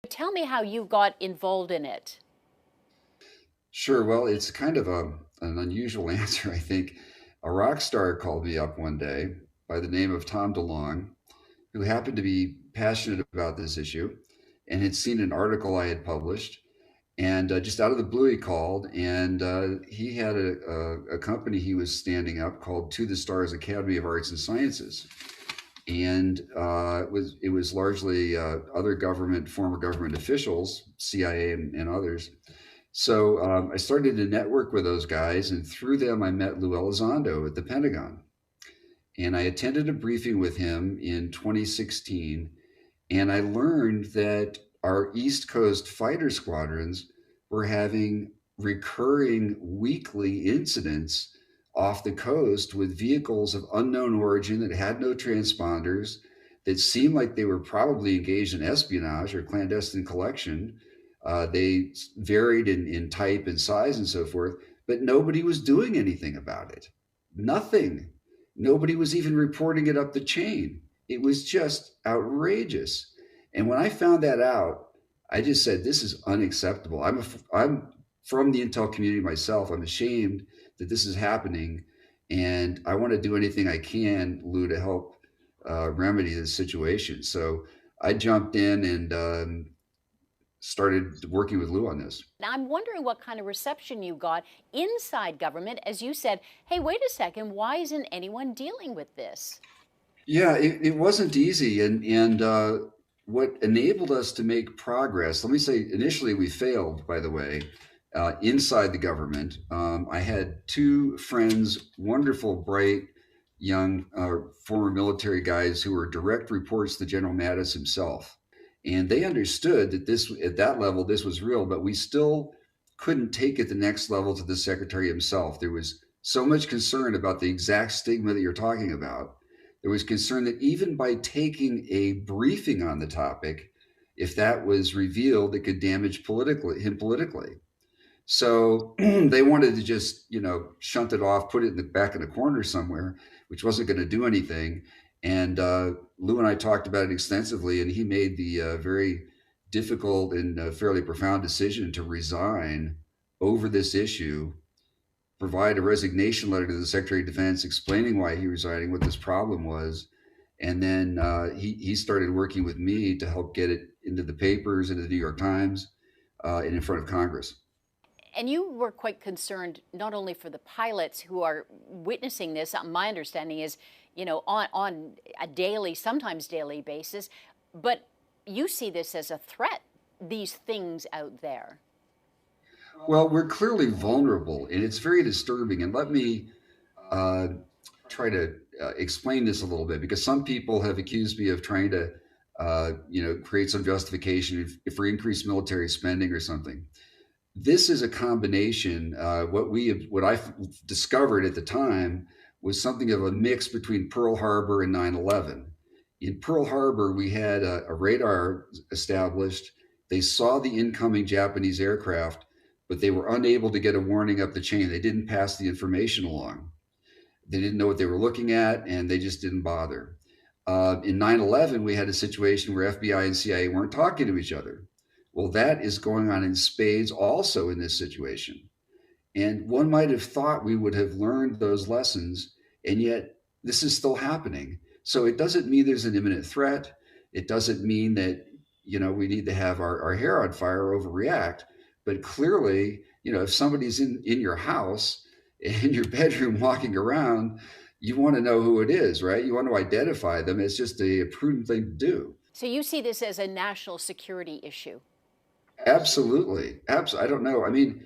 Tell me how you got involved in it. Sure. Well, it's kind of an unusual answer, I think. A rock star called me up one day by the name of Tom DeLong, who happened to be passionate about this issue and had seen an article I had published. And just out of the blue, he called, and he had a company he was standing up called To the Stars Academy of Arts and Sciences. And it was largely other government, former government officials, CIA and others. So I started to network with those guys, and through them, I met Lou Elizondo at the Pentagon. And I attended a briefing with him in 2016, and I learned that our East Coast fighter squadrons were having recurring weekly incidents off the coast with vehicles of unknown origin that had no transponders, that seemed like they were probably engaged in espionage or clandestine collection. They varied in type and size and so forth, but nobody was doing anything about it. Nothing. Nobody was even reporting it up the chain. It was just outrageous. And when I found that out, I just said, "This is unacceptable." I'm from the intel community myself. I'm ashamed that this is happening, and I want to do anything I can, Lou, to help remedy this situation. So I jumped in and started working with Lou on this. Now, I'm wondering what kind of reception you got inside government as you said, hey, wait a second, why isn't anyone dealing with this? Yeah, it wasn't easy, and what enabled us to make progress. Let me say, initially we failed, by the way, inside the government. I had two friends, wonderful, bright, young former military guys who were direct reports to General Mattis himself, and they understood that this at that level this was real, but we still couldn't take it the next level to the secretary himself. There was so much concern about the exact stigma that you're talking about. There was concern that even by taking a briefing on the topic, if that was revealed, it could damage him politically. So they wanted to just, shunt it off, put it in the back in the corner somewhere, which wasn't going to do anything. And Lou and I talked about it extensively, and he made the very difficult and fairly profound decision to resign over this issue, provide a resignation letter to the Secretary of Defense explaining why he was resigning, what this problem was, and then he started working with me to help get it into the papers, into the New York Times, and in front of Congress. And you were quite concerned not only for the pilots who are witnessing this, my understanding is, on a daily, sometimes daily basis, but you see this as a threat, these things out there. Well, we're clearly vulnerable, and it's very disturbing. And let me uh, try to explain this a little bit, because some people have accused me of trying to, create some justification for increased military spending or something. This is a combination. What I discovered at the time was something of a mix between Pearl Harbor and 9/11. In Pearl Harbor, we had a radar established. They saw the incoming Japanese aircraft, but they were unable to get a warning up the chain. They didn't pass the information along. They didn't know what they were looking at, and they just didn't bother. In 9/11, we had a situation where FBI and CIA weren't talking to each other. Well, that is going on in spades also in this situation. And one might have thought we would have learned those lessons, and yet this is still happening. So it doesn't mean there's an imminent threat. It doesn't mean that, we need to have our hair on fire, overreact. But clearly, if somebody's in your house, in your bedroom, walking around, you want to know who it is, right? You want to identify them. It's just a prudent thing to do. So you see this as a national security issue. Absolutely. Absolutely. I don't know. I mean,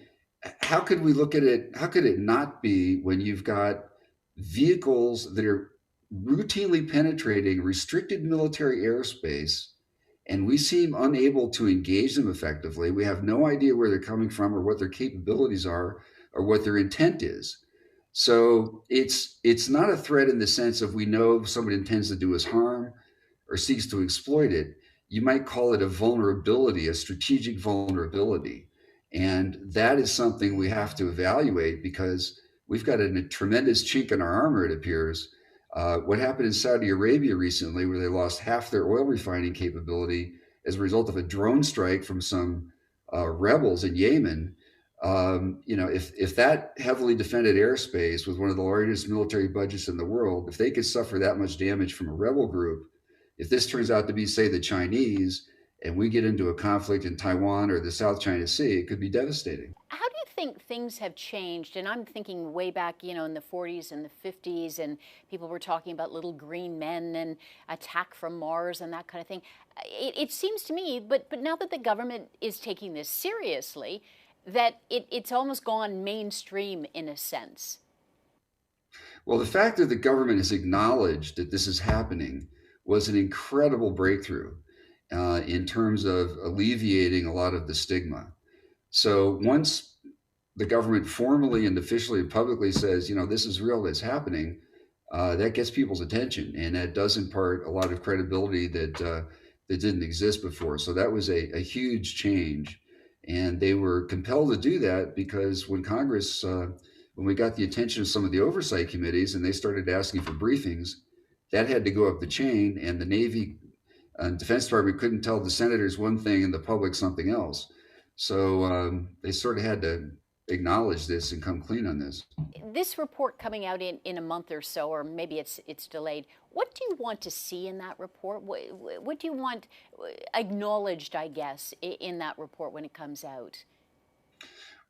how could we look at it? How could it not be when you've got vehicles that are routinely penetrating restricted military airspace, and we seem unable to engage them effectively? We have no idea where they're coming from or what their capabilities are or what their intent is. So it's not a threat in the sense of we know somebody intends to do us harm or seeks to exploit it. You might call it a vulnerability, a strategic vulnerability. And that is something we have to evaluate, because we've got a tremendous chink in our armor, it appears. What happened in Saudi Arabia recently, where they lost half their oil refining capability as a result of a drone strike from some rebels in Yemen. If that heavily defended airspace with one of the largest military budgets in the world, if they could suffer that much damage from a rebel group, if this turns out to be, say, the Chinese, and we get into a conflict in Taiwan or the South China Sea, it could be devastating. How do you think things have changed? And I'm thinking way back, in the 40s and the 50s, and people were talking about little green men and attack from Mars and that kind of thing. It seems to me, but now that the government is taking this seriously, that it's almost gone mainstream in a sense. Well, the fact that the government has acknowledged that this is happening was an incredible breakthrough in terms of alleviating a lot of the stigma. So once the government formally and officially and publicly says, this is real, that's happening, that gets people's attention, and that does impart a lot of credibility that didn't exist before. So that was a huge change, and they were compelled to do that because when Congress, when we got the attention of some of the oversight committees and they started asking for briefings, that had to go up the chain, and the Navy and Defense Department couldn't tell the senators one thing and the public something else. So they sort of had to acknowledge this and come clean on this. This report coming out in a month or so, or maybe it's delayed. What do you want to see in that report? What do you want acknowledged, I guess, in that report when it comes out?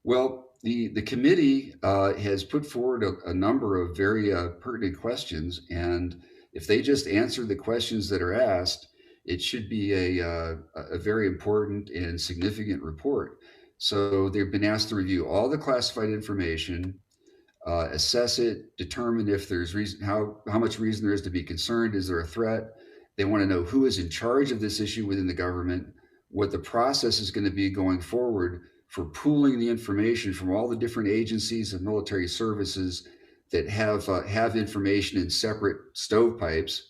Well, the committee has put forward a number of very pertinent questions, and if they just answer the questions that are asked, it should be a very important and significant report. So they've been asked to review all the classified information, assess it, determine if there's reason, how much reason there is to be concerned. Is there a threat? They want to know who is in charge of this issue within the government, what the process is going to be going forward for pooling the information from all the different agencies and military services that have information in separate stovepipes.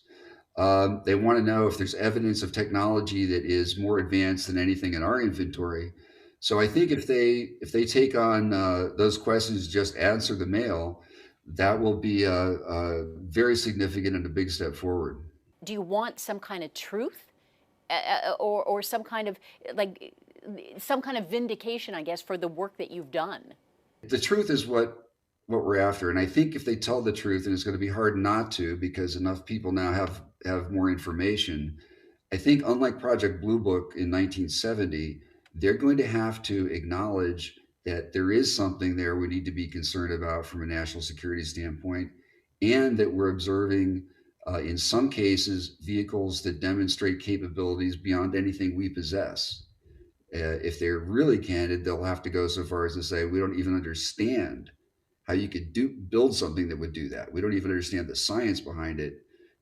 They want to know if there's evidence of technology that is more advanced than anything in our inventory. So I think if they take on those questions, just answer the mail, that will be a very significant and a big step forward. Do you want some kind of truth, or some kind of vindication, I guess, for the work that you've done? The truth is what we're after, and I think if they tell the truth, and it's going to be hard not to, because enough people now have more information. I think unlike Project Blue Book in 1970, they're going to have to acknowledge that there is something there we need to be concerned about from a national security standpoint, and that we're observing, in some cases, vehicles that demonstrate capabilities beyond anything we possess. If they're really candid, they'll have to go so far as to say, we don't even understand how you could build something that would do that. We don't even understand the science behind it.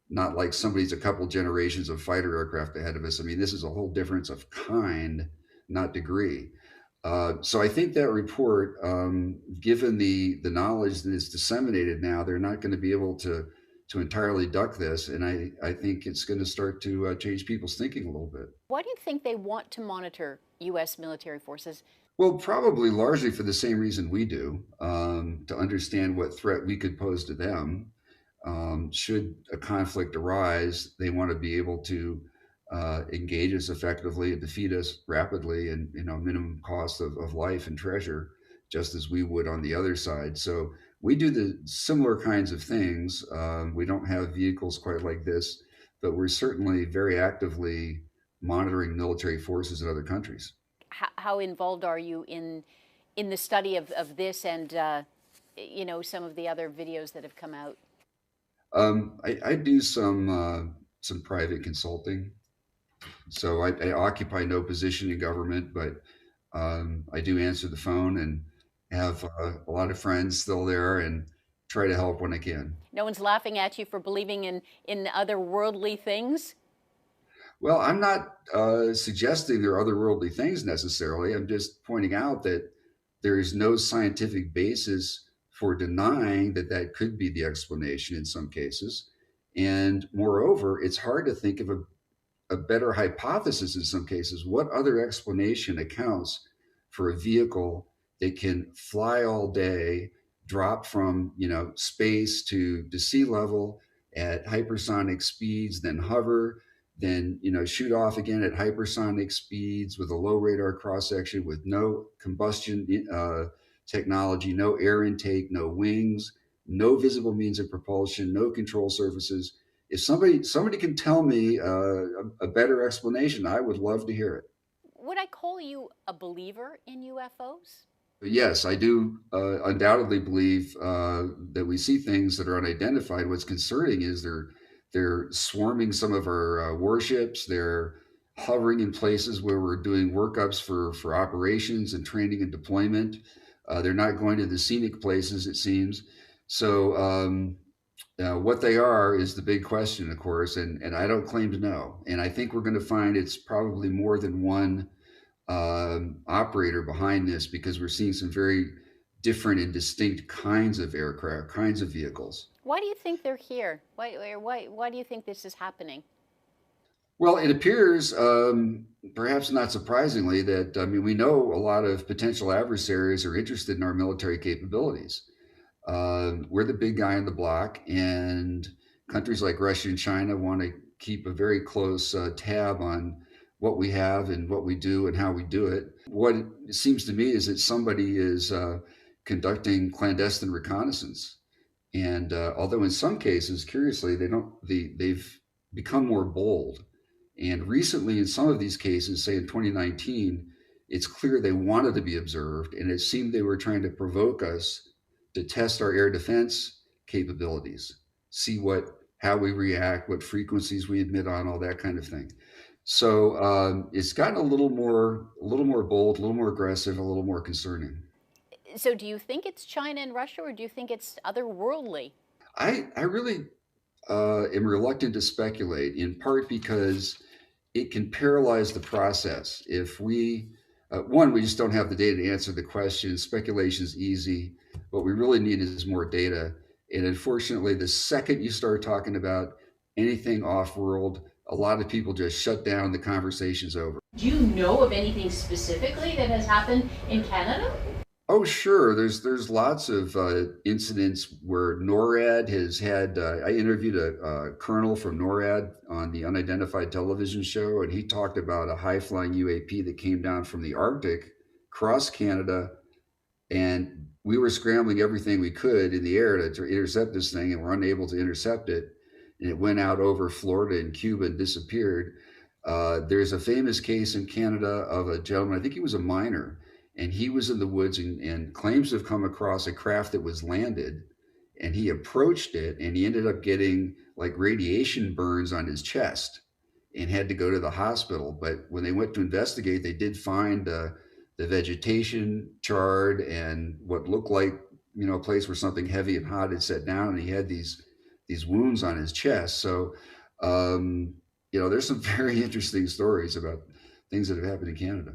Not like somebody's a couple generations of fighter aircraft ahead of us. I mean, this is a whole difference of kind, not degree. So I think that report, given the knowledge that is disseminated now, they're not going to be able to entirely duck this. And I think it's going to start to change people's thinking a little bit. Why do you think they want to monitor U.S. military forces? Well, probably largely for the same reason we do, to understand what threat we could pose to them. Should a conflict arise, they want to be able to engage us effectively and defeat us rapidly and minimum cost of life and treasure, just as we would on the other side. So we do the similar kinds of things. We don't have vehicles quite like this, but we're certainly very actively monitoring military forces in other countries. How involved are you in the study of this and some of the other videos that have come out? I do some private consulting. So I occupy no position in government, but I do answer the phone and have a lot of friends still there and try to help when I can. No one's laughing at you for believing in otherworldly things? Well, I'm not suggesting there are otherworldly things necessarily. I'm just pointing out that there is no scientific basis for denying that that could be the explanation in some cases. And moreover, it's hard to think of a better hypothesis in some cases. What other explanation accounts for a vehicle that can fly all day, drop from space to sea level at hypersonic speeds, then hover, then shoot off again at hypersonic speeds with a low radar cross section with no combustion technology, no air intake, no wings, no visible means of propulsion, no control surfaces. If somebody can tell me a better explanation, I would love to hear it. Would I call you a believer in UFOs? But yes, I do undoubtedly believe that we see things that are unidentified. What's concerning is they're swarming some of our warships. They're hovering in places where we're doing workups for operations and training and deployment. They're not going to the scenic places, it seems. So what they are is the big question, of course, and I don't claim to know. And I think we're going to find it's probably more than one operator behind this, because we're seeing some very different and distinct kinds of aircraft, kinds of vehicles. Why do you think they're here? Why do you think this is happening? Well, it appears, perhaps not surprisingly, that we know a lot of potential adversaries are interested in our military capabilities. We're the big guy on the block, and countries like Russia and China want to keep a very close tab on what we have and what we do and how we do it. What it seems to me is that somebody is conducting clandestine reconnaissance, and although in some cases, curiously, they've become more bold. And recently, in some of these cases, say in 2019, it's clear they wanted to be observed, and it seemed they were trying to provoke us to test our air defense capabilities, see how we react, what frequencies we emit on, all that kind of thing. So it's gotten a little more bold, a little more aggressive, a little more concerning. So do you think it's China and Russia, or do you think it's otherworldly? I really am reluctant to speculate, in part because it can paralyze the process. If we just don't have the data to answer the question. Speculation is easy. What we really need is more data. And unfortunately, the second you start talking about anything off world, a lot of people just shut down. The conversation's over. Do you know of anything specifically that has happened in Canada? Oh, sure. There's lots of incidents where NORAD has had. I interviewed a colonel from NORAD on the Unidentified television show, and he talked about a high flying UAP that came down from the Arctic, crossed Canada, and we were scrambling everything we could in the air to intercept this thing, and we're unable to intercept it. And it went out over Florida and Cuba and disappeared. There's a famous case in Canada of a gentleman, I think he was a miner, and he was in the woods and claims to have come across a craft that was landed, and he approached it, and he ended up getting like radiation burns on his chest and had to go to the hospital. But when they went to investigate, they did find the vegetation charred and what looked like a place where something heavy and hot had set down, and he had these wounds on his chest. So there's some very interesting stories about things that have happened in Canada.